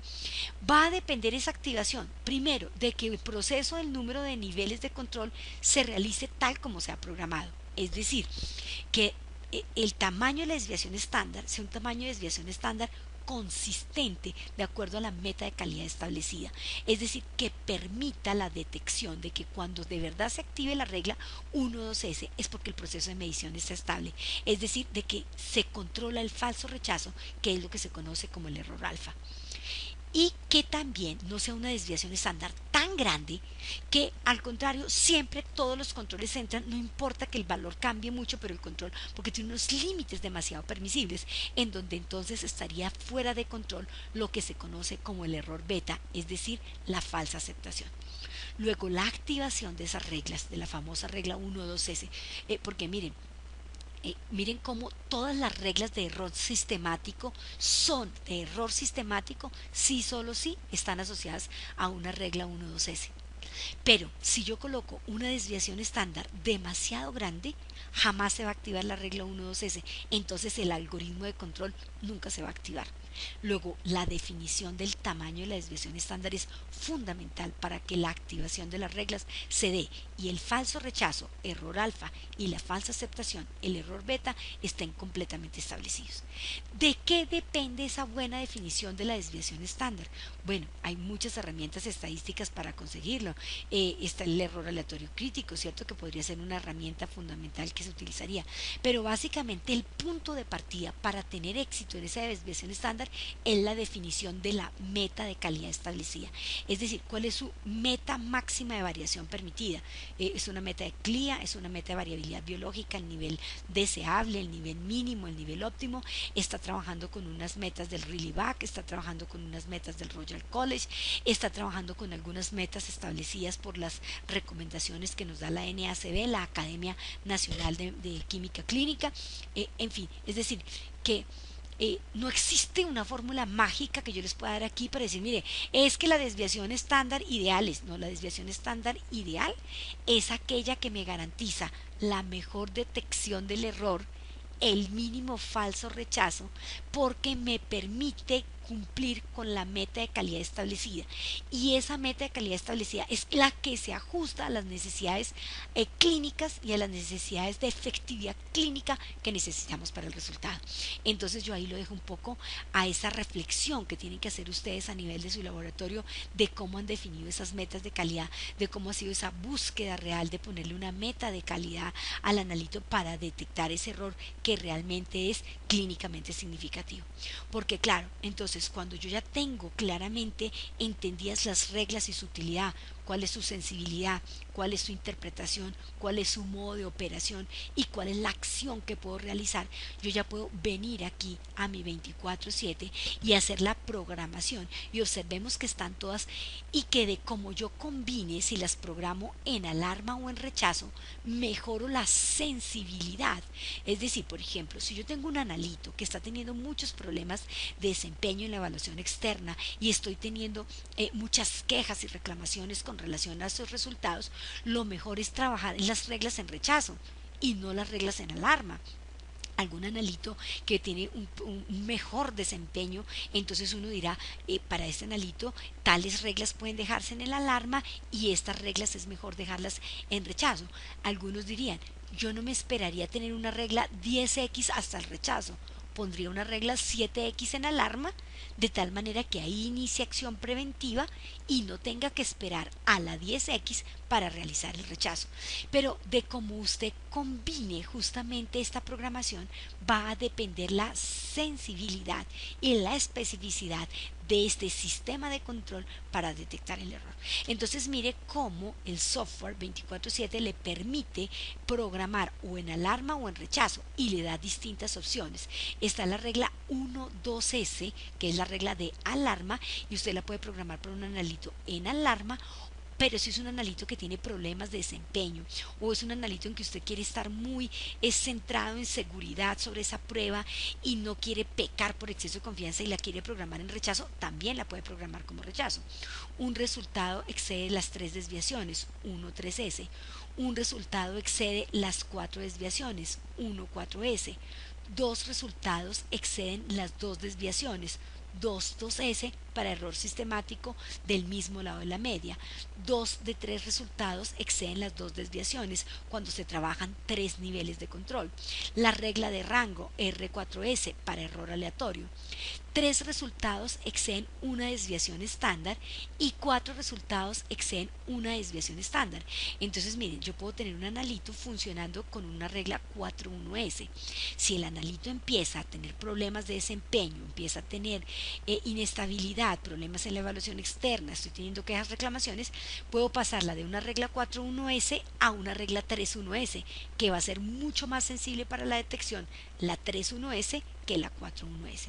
Va a depender esa activación, primero, de que el proceso del número de niveles de control se realice tal como se ha programado. Es decir, que el tamaño de la desviación estándar sea un tamaño de desviación estándar consistente de acuerdo a la meta de calidad establecida. Es decir, que permita la detección de que cuando de verdad se active la regla 1.2s es porque el proceso de medición está estable. Es decir, de que se controla el falso rechazo, que es lo que se conoce como el error alfa. Y que también no sea una desviación estándar tan grande que al contrario siempre todos los controles entran, no importa que el valor cambie mucho, pero el control, porque tiene unos límites demasiado permisibles, en donde entonces estaría fuera de control lo que se conoce como el error beta, es decir, la falsa aceptación. Luego la activación de esas reglas, de la famosa regla 1.2s, porque miren cómo todas las reglas de error sistemático son de error sistemático si solo si están asociadas a una regla 1.2s. Pero si yo coloco una desviación estándar demasiado grande, jamás se va a activar la regla 1.2s. Entonces el algoritmo de control nunca se va a activar. Luego, la definición del tamaño de la desviación estándar es fundamental para que la activación de las reglas se dé y el falso rechazo, error alfa, y la falsa aceptación, el error beta, estén completamente establecidos. ¿De qué depende esa buena definición de la desviación estándar? Bueno, hay muchas herramientas estadísticas para conseguirlo. Está el error aleatorio crítico, ¿cierto? Que podría ser una herramienta fundamental que se utilizaría. Pero básicamente el punto de partida para tener éxito en esa desviación estándar es la definición de la meta de calidad establecida. Es decir, cuál es su meta máxima de variación permitida. Es una meta de CLIA, es una meta de variabilidad biológica, el nivel deseable, el nivel mínimo, el nivel óptimo. Está trabajando con unas metas del ReallyBack, está trabajando con unas metas del Royal College, está trabajando con algunas metas establecidas por las recomendaciones que nos da la NACB, la Academia Nacional de Química Clínica. En fin, es decir, que no existe una fórmula mágica que yo les pueda dar aquí para decir, mire, es que la desviación estándar ideal es, no, la desviación estándar ideal es aquella que me garantiza la mejor detección del error, el mínimo falso rechazo, porque me permite cumplir con la meta de calidad establecida, y esa meta de calidad establecida es la que se ajusta a las necesidades clínicas y a las necesidades de efectividad clínica que necesitamos para el resultado. Entonces yo ahí lo dejo un poco a esa reflexión que tienen que hacer ustedes a nivel de su laboratorio, de cómo han definido esas metas de calidad, de cómo ha sido esa búsqueda real de ponerle una meta de calidad al analito para detectar ese error que realmente es clínicamente significativo. Porque claro, entonces cuando yo ya tengo claramente entendidas las reglas y su utilidad, cuál es su sensibilidad, cuál es su interpretación, cuál es su modo de operación y cuál es la acción que puedo realizar, yo ya puedo venir aquí a mi 24/7 y hacer la programación, y observemos que están todas, y que de como yo combine, si las programo en alarma o en rechazo, mejoro la sensibilidad. Es decir, por ejemplo, si yo tengo un analito que está teniendo muchos problemas de desempeño en la evaluación externa y estoy teniendo muchas quejas y reclamaciones con relación a esos resultados, lo mejor es trabajar en las reglas en rechazo y no las reglas en alarma. Algún analito que tiene un mejor desempeño, entonces uno dirá, para este analito tales reglas pueden dejarse en el alarma y estas reglas es mejor dejarlas en rechazo. Algunos dirían, yo no me esperaría tener una regla 10x hasta el rechazo, pondría una regla 7x en alarma, de tal manera que ahí inicie acción preventiva y no tenga que esperar a la 10x para realizar el rechazo. Pero de cómo usted combine justamente esta programación va a depender la sensibilidad y la especificidad de este sistema de control para detectar el error. Entonces mire cómo el software 24/7 le permite programar o en alarma o en rechazo y le da distintas opciones. Está la regla 1.2s, que es la regla de alarma, y usted la puede programar por un analito en alarma. Pero si es un analito que tiene problemas de desempeño, o es un analito en que usted quiere estar muy centrado en seguridad sobre esa prueba y no quiere pecar por exceso de confianza y la quiere programar en rechazo, también la puede programar como rechazo. Un resultado excede las 3 desviaciones, 1.3s. Un resultado excede las 4 desviaciones, 1.4s. Dos resultados exceden las 2 desviaciones, 2.2s para error sistemático del mismo lado de la media. 2 de 3 resultados exceden las 2 desviaciones cuando se trabajan 3 niveles de control. La regla de rango R4S para error aleatorio. 3 resultados exceden una desviación estándar y 4 resultados exceden una desviación estándar. Entonces miren, yo puedo tener un analito funcionando con una regla 4.1s. Si el analito empieza a tener problemas de desempeño, empieza a tener inestabilidad, problemas en la evaluación externa, estoy teniendo quejas, reclamaciones, puedo pasarla de una regla 4.1s a una regla 3.1s, que va a ser mucho más sensible para la detección la 3.1s que la 4.1s.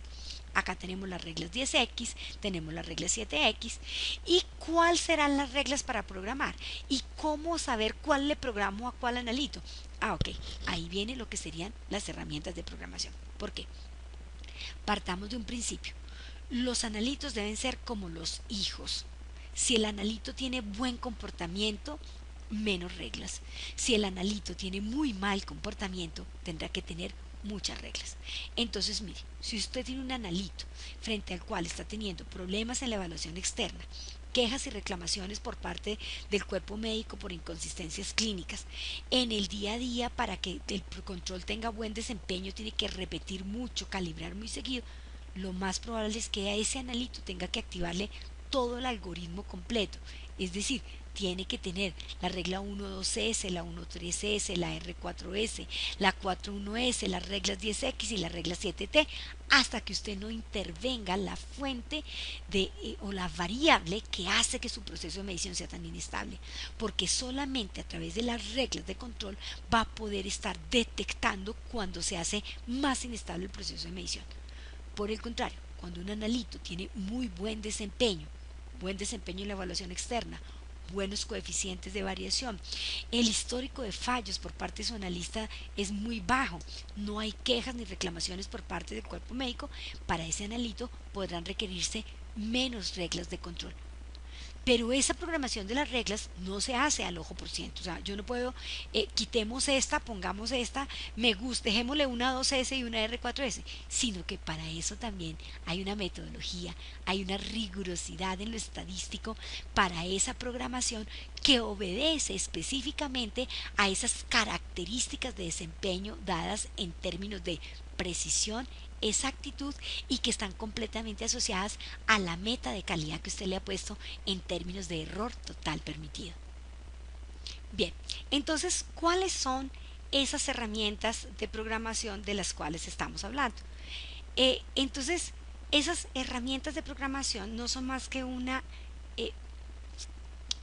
Acá tenemos las reglas 10x, tenemos las reglas 7x. ¿Y cuáles serán las reglas para programar? ¿Y cómo saber cuál le programo a cuál analito? Ok, ahí viene lo que serían las herramientas de programación. ¿Por qué? Partamos de un principio. Los analitos deben ser como los hijos. Si el analito tiene buen comportamiento, menos reglas. Si el analito tiene muy mal comportamiento, tendrá que tener muchas reglas. Entonces, mire, si usted tiene un analito frente al cual está teniendo problemas en la evaluación externa, quejas y reclamaciones por parte del cuerpo médico por inconsistencias clínicas, en el día a día, para que el control tenga buen desempeño, tiene que repetir mucho, calibrar muy seguido, lo más probable es que a ese analito tenga que activarle todo el algoritmo completo. Es decir, tiene que tener la regla 1.2s, la 1.3s, la R4s, la 4.1s, las reglas 10x y la regla 7t, hasta que usted no intervenga la fuente o la variable que hace que su proceso de medición sea tan inestable. Porque solamente a través de las reglas de control va a poder estar detectando cuando se hace más inestable el proceso de medición. Por el contrario, cuando un analito tiene muy buen desempeño en la evaluación externa, buenos coeficientes de variación, el histórico de fallos por parte de su analista es muy bajo, no hay quejas ni reclamaciones por parte del cuerpo médico, para ese analito podrán requerirse menos reglas de control. Pero esa programación de las reglas no se hace al ojo por ciento. O sea, yo no puedo, quitemos esta, pongamos esta, me gusta, dejémosle una 2S y una R4S, sino que para eso también hay una metodología, hay una rigurosidad en lo estadístico para esa programación que obedece específicamente a esas características de desempeño dadas en términos de precisión, exactitud, y que están completamente asociadas a la meta de calidad que usted le ha puesto en términos de error total permitido. Bien, entonces, ¿cuáles son esas herramientas de programación de las cuales estamos hablando? Entonces, esas herramientas de programación no son más que eh,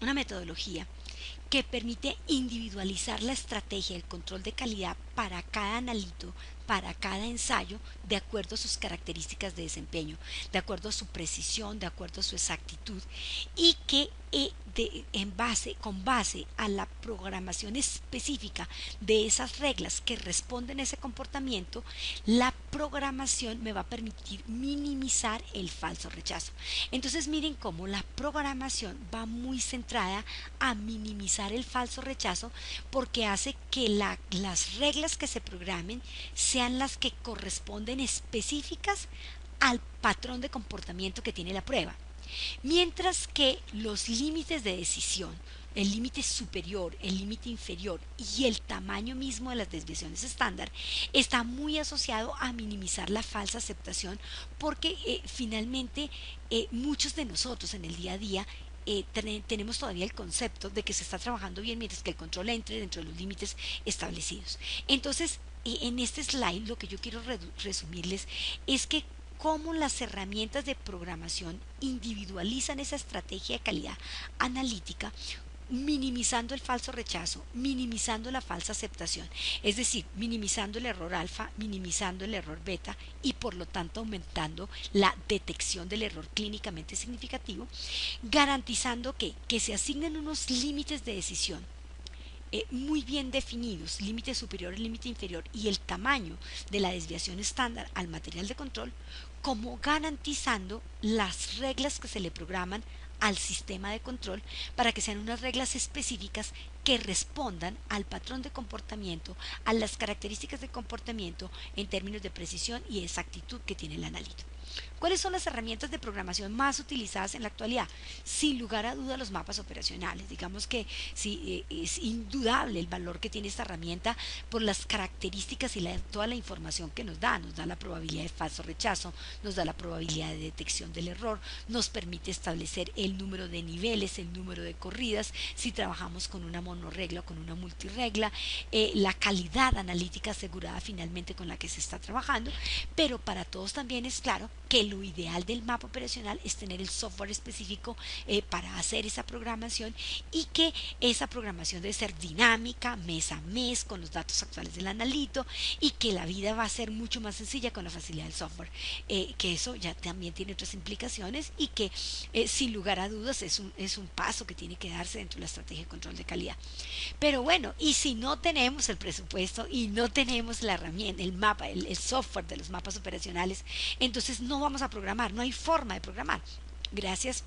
una metodología que permite individualizar la estrategia del control de calidad para cada analito, para cada ensayo, de acuerdo a sus características de desempeño, de acuerdo a su precisión, de acuerdo a su exactitud, y que con base a la programación específica de esas reglas que responden a ese comportamiento, la programación me va a permitir minimizar el falso rechazo. Entonces miren cómo la programación va muy centrada a minimizar el falso rechazo, porque hace que las reglas que se programen sean las que corresponden específicas al patrón de comportamiento que tiene la prueba. Mientras que los límites de decisión, el límite superior, el límite inferior y el tamaño mismo de las desviaciones estándar está muy asociado a minimizar la falsa aceptación, porque finalmente muchos de nosotros en el día a día tenemos todavía el concepto de que se está trabajando bien mientras que el control entre dentro de los límites establecidos. Entonces, en este slide lo que yo quiero resumirles es que cómo las herramientas de programación individualizan esa estrategia de calidad analítica, minimizando el falso rechazo, minimizando la falsa aceptación, es decir, minimizando el error alfa, minimizando el error beta y por lo tanto aumentando la detección del error clínicamente significativo, garantizando que se asignen unos límites de decisión muy bien definidos, límite superior, límite inferior y el tamaño de la desviación estándar al material de control, como garantizando las reglas que se le programan al sistema de control para que sean unas reglas específicas que respondan al patrón de comportamiento, a las características de comportamiento en términos de precisión y exactitud que tiene el analito. ¿Cuáles son las herramientas de programación más utilizadas en la actualidad? Sin lugar a duda, los mapas operacionales. Digamos que sí, es indudable el valor que tiene esta herramienta por las características y toda la información que nos da. Nos da la probabilidad de falso rechazo, nos da la probabilidad de detección del error, nos permite establecer el número de niveles, el número de corridas, si trabajamos con una monorregla o con una multiregla, la calidad analítica asegurada finalmente con la que se está trabajando, pero para todos también es claro que lo ideal del mapa operacional es tener el software específico para hacer esa programación, y que esa programación debe ser dinámica, mes a mes, con los datos actuales del analito, y que la vida va a ser mucho más sencilla con la facilidad del software, que eso ya también tiene otras implicaciones y que sin lugar a dudas es un paso que tiene que darse dentro de la estrategia de control de calidad. Pero bueno, y si no tenemos el presupuesto y no tenemos la herramienta, el mapa, el software de los mapas operacionales, entonces no vamos a programar, no hay forma de programar. Gracias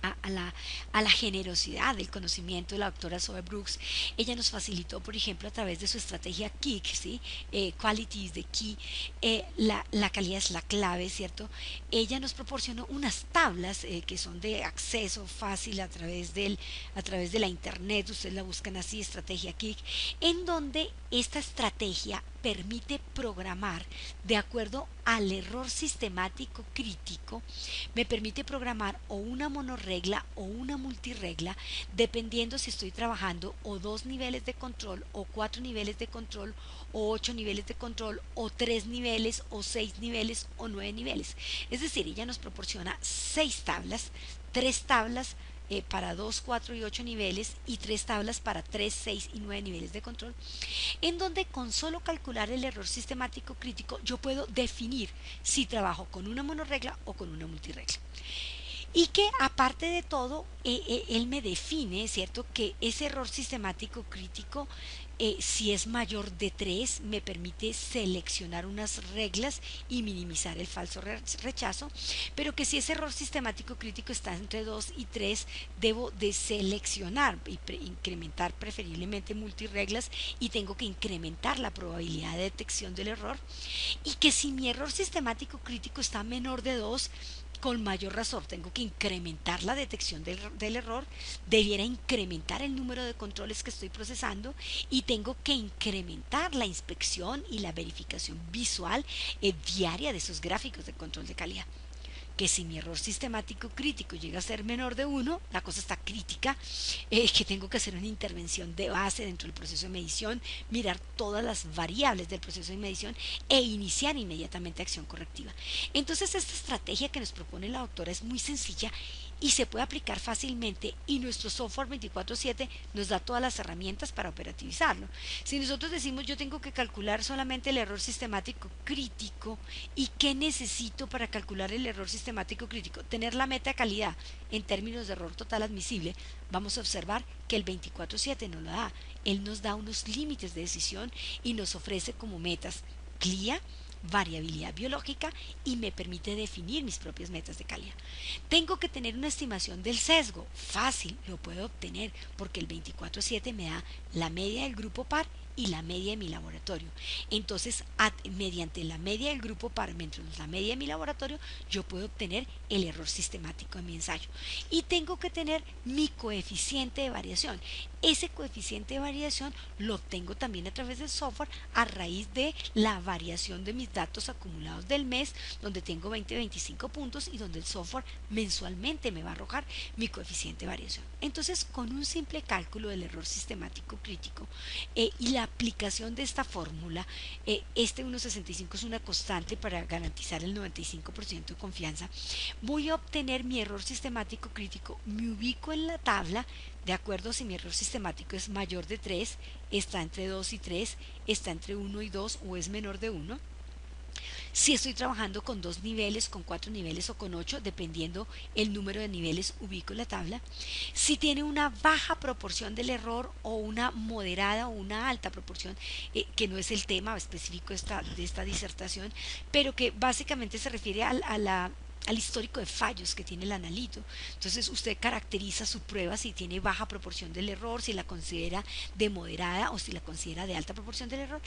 a la generosidad del conocimiento de la doctora Zoe Brooks, ella nos facilitó, por ejemplo, a través de su estrategia KIC, ¿sí? Quality is the key, la calidad es la clave, ¿cierto? Ella nos proporcionó unas tablas que son de acceso fácil a través de la internet, ustedes la buscan así, estrategia KIC, en donde esta estrategia permite programar de acuerdo al error sistemático crítico, me permite programar o una monorregla o una multiregla, dependiendo si estoy trabajando o 2 niveles de control o 4 niveles de control o 8 niveles de control o 3 niveles o 6 niveles o 9 niveles. Es decir, ella nos proporciona 6 tablas, 3 tablas para 2, 4 y 8 niveles y 3 tablas para 3, 6 y 9 niveles de control, en donde con solo calcular el error sistemático crítico yo puedo definir si trabajo con una monorregla o con una multiregla. y que aparte de todo, él me define, ¿cierto?, que ese error sistemático crítico, si es mayor de 3, me permite seleccionar unas reglas y minimizar el falso rechazo, pero que si ese error sistemático crítico está entre 2 y 3, debo de seleccionar y incrementar preferiblemente multireglas, y tengo que incrementar la probabilidad de detección del error, y que si mi error sistemático crítico está menor de 2, con mayor razón tengo que incrementar la detección del error, debiera incrementar el número de controles que estoy procesando, y tengo que incrementar la inspección y la verificación visual diaria de esos gráficos de control de calidad. Que si mi error sistemático crítico llega a ser menor de 1, la cosa está crítica, que tengo que hacer una intervención de base dentro del proceso de medición, mirar todas las variables del proceso de medición e iniciar inmediatamente acción correctiva. Entonces, esta estrategia que nos propone la doctora es muy sencilla y se puede aplicar fácilmente, y nuestro software 24/7 nos da todas las herramientas para operativizarlo. Si nosotros decimos yo tengo que calcular solamente el error sistemático crítico, ¿y qué necesito para calcular el error sistemático crítico? Tener la meta de calidad en términos de error total admisible. Vamos a observar que el 24/7 nos lo da. Él nos da unos límites de decisión y nos ofrece como metas CLIA, variabilidad biológica, y me permite definir mis propias metas de calidad. Tengo que tener una estimación del sesgo. Fácil, lo puedo obtener porque el 24/7 me da la media del grupo par y la media de mi laboratorio. Entonces, mediante la media del grupo par menos la media de mi laboratorio, yo puedo obtener el error sistemático de mi ensayo. Y tengo que tener mi coeficiente de variación. Ese coeficiente de variación lo obtengo también a través del software a raíz de la variación de mis datos acumulados del mes, donde tengo 20-25 puntos y donde el software mensualmente me va a arrojar mi coeficiente de variación. Entonces, con un simple cálculo del error sistemático crítico y la aplicación de esta fórmula, este 1.65 es una constante para garantizar el 95% de confianza, voy a obtener mi error sistemático crítico. Me ubico en la tabla de acuerdo si mi error sistemático es mayor de 3, está entre 2 y 3, está entre 1 y 2 o es menor de 1. Si estoy trabajando con 2 niveles, con 4 niveles o con 8, dependiendo el número de niveles, ubico la tabla. Si tiene una baja proporción del error o una moderada o una alta proporción, que no es el tema específico de esta disertación, pero que básicamente se refiere al histórico de fallos que tiene el analito. Entonces usted caracteriza su prueba si tiene baja proporción del error, si la considera de moderada o si la considera de alta proporción del error,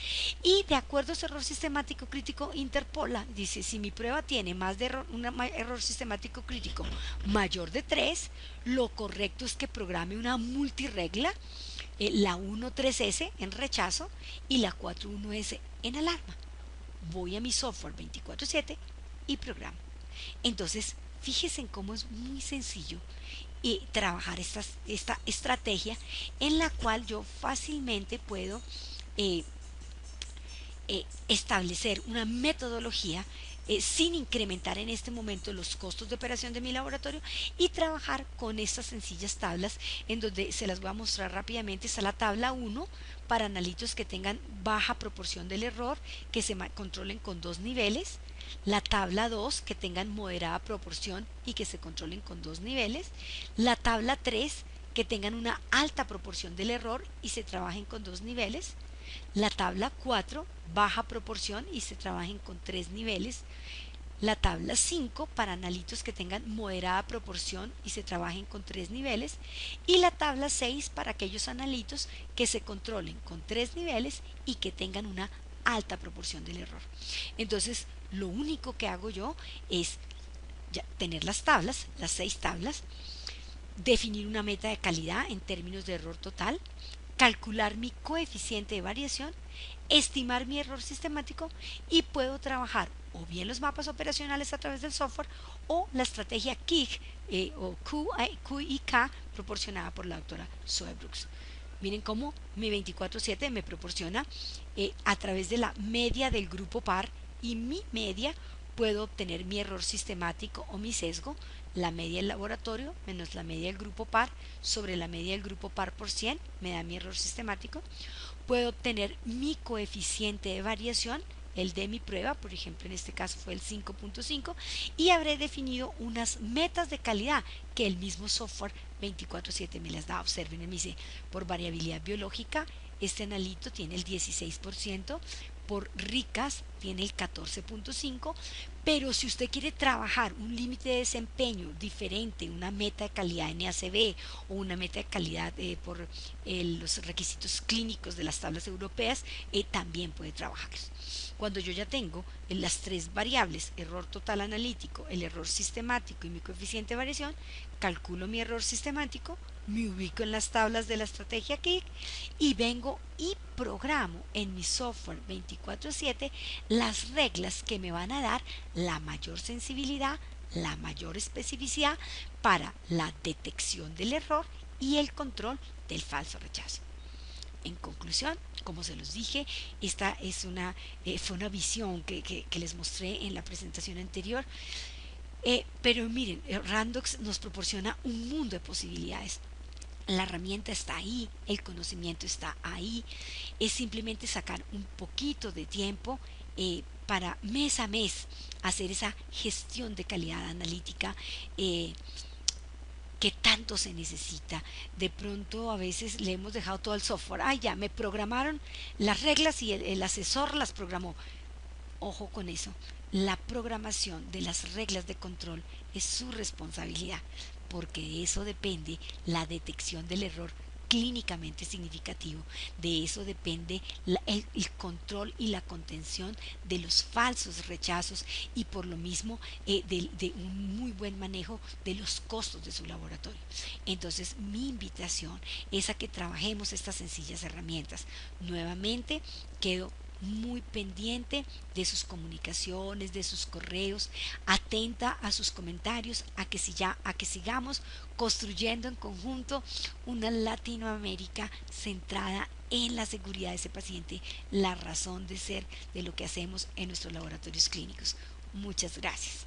y de acuerdo a ese error sistemático crítico interpola, dice si mi prueba tiene más de un error sistemático crítico mayor de 3, lo correcto es que programe una multiregla, la 13S en rechazo y la 41S en alarma. Voy a mi software 24/7 y programo. Entonces, fíjense en cómo es muy sencillo trabajar esta estrategia, en la cual yo fácilmente puedo eh, establecer una metodología sin incrementar en este momento los costos de operación de mi laboratorio, y trabajar con estas sencillas tablas, en donde se las voy a mostrar rápidamente. Está la tabla 1 para analitos que tengan baja proporción del error, que se controlen con 2 niveles. La tabla 2, que tengan moderada proporción y que se controlen con 2 niveles. La tabla 3, que tengan una alta proporción del error y se trabajen con 2 niveles. La tabla 4, baja proporción y se trabajen con 3 niveles. La tabla 5, para analitos que tengan moderada proporción y se trabajen con 3 niveles. Y la tabla 6, para aquellos analitos que se controlen con 3 niveles y que tengan una alta proporción del error. Entonces, lo único que hago yo es ya tener las tablas, las 6 tablas, definir una meta de calidad en términos de error total, calcular mi coeficiente de variación, estimar mi error sistemático, y puedo trabajar o bien los mapas operacionales a través del software o la estrategia KIK o QIK proporcionada por la doctora Zoe Brooks. Miren cómo mi 24/7 me proporciona a través de la media del grupo par, y mi media puedo obtener mi error sistemático o mi sesgo, la media del laboratorio menos la media del grupo par sobre la media del grupo par por 100 me da mi error sistemático. Puedo obtener mi coeficiente de variación, el de mi prueba, por ejemplo en este caso fue el 5.5, y habré definido unas metas de calidad que el mismo software 24/7 me las da. Observen, me dice, por variabilidad biológica, este analito tiene el 16%, por ricas tiene el 14.5%, pero si usted quiere trabajar un límite de desempeño diferente, una meta de calidad NACB o una meta de calidad por los requisitos clínicos de las tablas europeas, también puede trabajar. Cuando yo ya tengo las tres variables, error total analítico, el error sistemático y mi coeficiente de variación, calculo mi error sistemático, me ubico en las tablas de la estrategia KIC y vengo y programo en mi software 24/7 las reglas que me van a dar la mayor sensibilidad, la mayor especificidad para la detección del error y el control del falso rechazo. En conclusión, como se los dije, esta es fue una visión que les mostré en la presentación anterior. Pero miren, Randox nos proporciona un mundo de posibilidades. La herramienta está ahí, el conocimiento está ahí, es simplemente sacar un poquito de tiempo para mes a mes hacer esa gestión de calidad analítica que tanto se necesita. De pronto a veces le hemos dejado todo el software, ay ya, me programaron las reglas y el asesor las programó. Ojo con eso, la programación de las reglas de control es su responsabilidad, porque de eso depende la detección del error clínicamente significativo, de eso depende el control y la contención de los falsos rechazos y por lo mismo de un muy buen manejo de los costos de su laboratorio. Entonces mi invitación es a que trabajemos estas sencillas herramientas. Nuevamente quedo muy pendiente de sus comunicaciones, de sus correos, atenta a sus comentarios, a que sigamos construyendo en conjunto una Latinoamérica centrada en la seguridad de ese paciente, la razón de ser de lo que hacemos en nuestros laboratorios clínicos. Muchas gracias.